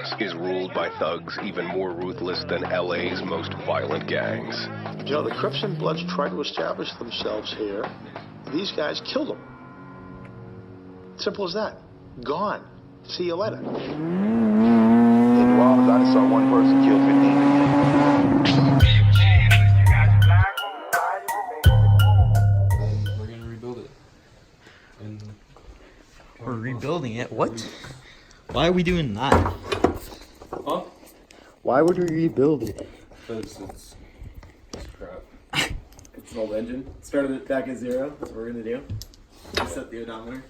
Angeles is ruled by thugs even more ruthless than LA's most violent gangs. You know, the Crips and Bloods tried to establish themselves here. These guys killed them. Simple as that. Gone. See you later. In New Orleans, I just saw one person kill 15. We're gonna rebuild it. And We're rebuilding it? What? Why are we doing that? huh? Why would we rebuild it? Because it's crap. It's an old engine. Started it back at 0. That's what we're gonna do. Set the odometer.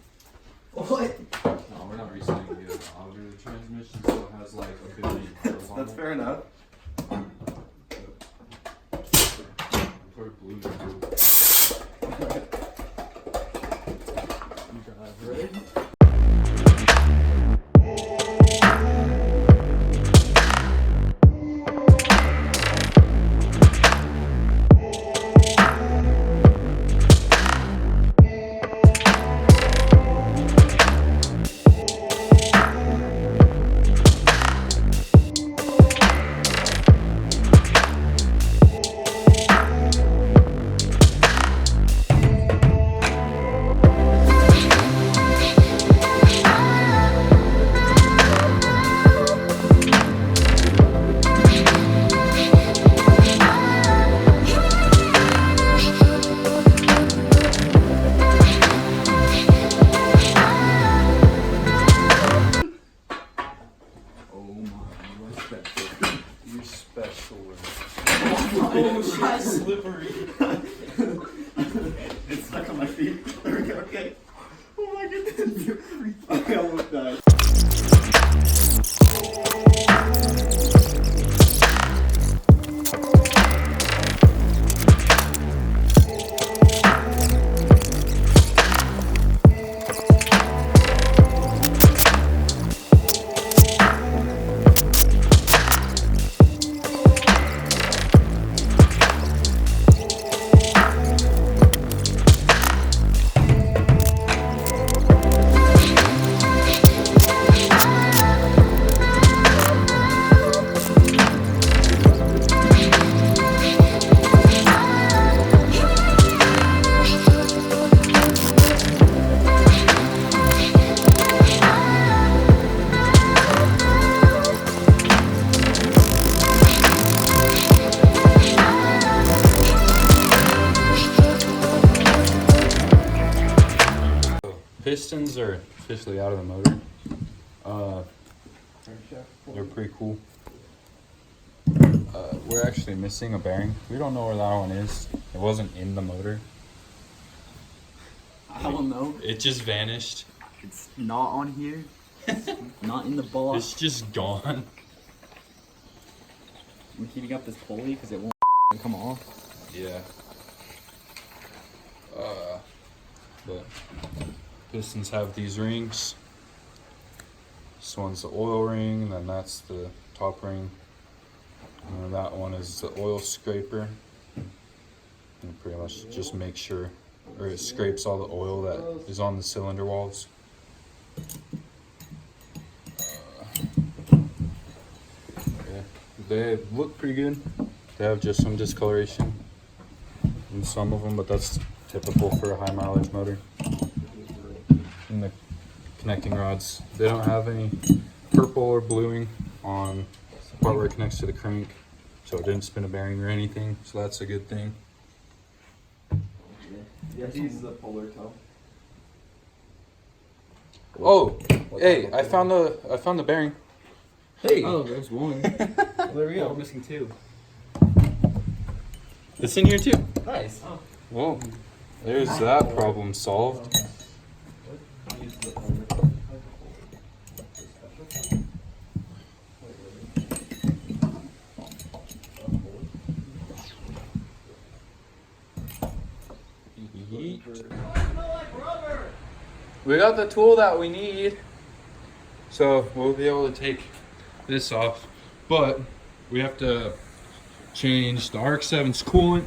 What? No, we're not resetting the auger. The transmission still has like a billion parts on That's it. fair enough. Poor blue. You drive, right? You're special. Oh, shit. Slippery. It's stuck on my feet. There we go. Okay. Oh my goodness. I almost died. Pistons are officially out of the motor. They're pretty cool. We're actually missing a bearing. We don't know where that one is. It wasn't in the motor. I don't know. It just vanished. It's not on here. Not in the box. It's just gone. I'm heating up this pulley because it won't come off. Yeah. But pistons have these rings. This one's the oil ring, and then that's the top ring. And then that one is the oil scraper. And pretty much just make sure, or it scrapes all the oil that is on the cylinder walls. Yeah, they look pretty good. They have just some discoloration in some of them, but that's typical for a high mileage motor. And the connecting rods, they don't have any purple or bluing on the part where it connects to the crank, so it didn't spin a bearing or anything, so that's a good thing. You have to use the polar toe. Oh, hey, I found the bearing. Hey. Oh, there's one. Well, there we go. We're missing 2. It's in here too. Nice. Oh. Whoa, there's that problem solved. We got the tool that we need, so we'll be able to take this off, but we have to change the RX-7's coolant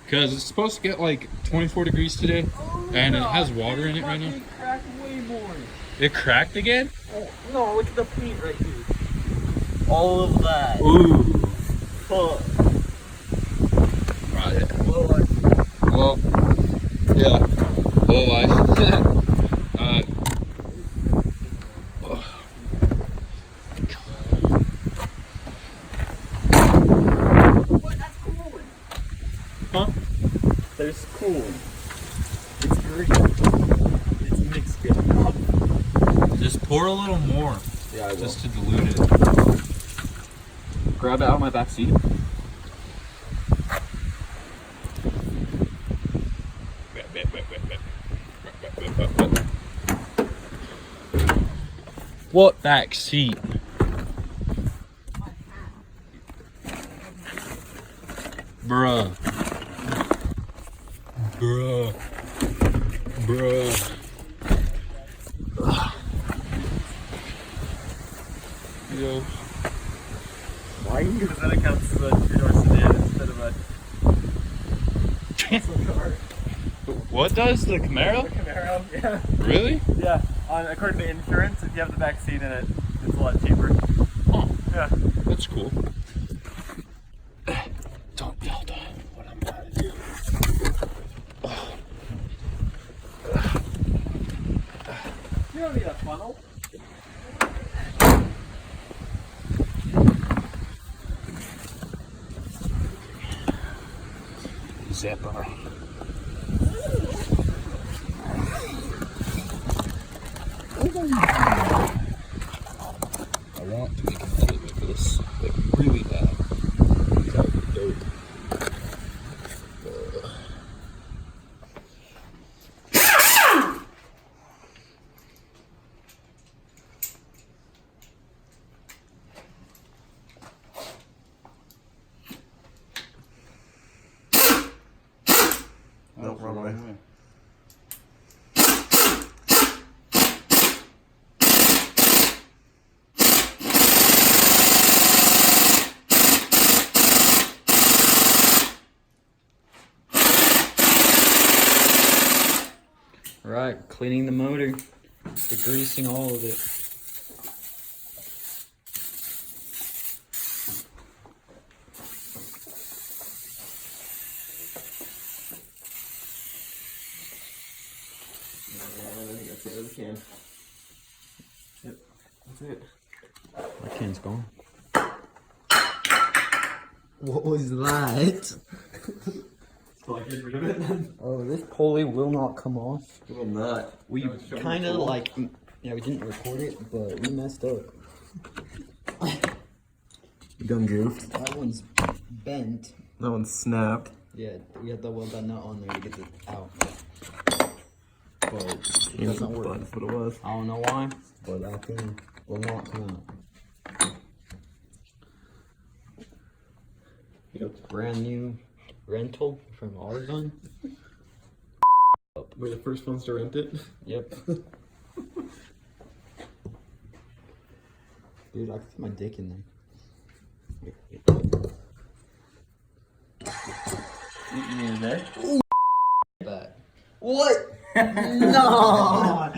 because it's supposed to get like 24 degrees today, and it has water in it right now. It cracked way more. It cracked again? Oh, no, look at the paint right here. all of that. Ooh. Fuck. Right. Well, yeah. Low life. What? That's cooling. Huh? There's cooling. It's green. It's mixed good. Just pour a little more. Yeah, I will. Just to dilute it. Grab it out of my back seat. What back seat? Bruh. Bruh. Bruh. Yo. Why? Because then it counts as a two-door sedan instead of a muscle car. What does the Camaro? Camaro, yeah. Really? Yeah. According to insurance, if you have the back seat in it, it's a lot cheaper. Oh, Yeah. that's cool. Don't yell down what I'm about to do. You don't need a funnel. Zipper. I want to make an edit of this, like really bad. That would be dope. Nope, wrong way. Right, cleaning the motor, degreasing all of it. I think that's it. The can. Yep, that's it. That can's gone. What was that? So I get rid of it then? Oh, this pulley will not come off. Will not. We kind of like, yeah, we didn't record it, but we messed up. You done goofed. That one's bent. That one snapped. Yeah, we had the weld nut on there to get it out. But it doesn't work. That's what it was. I don't know why, but that thing will not come out. Yep. Brand new rental from AutoZone. We're the first ones to rent it. Yep. Dude, I can put my dick in there. You there? That. What? No!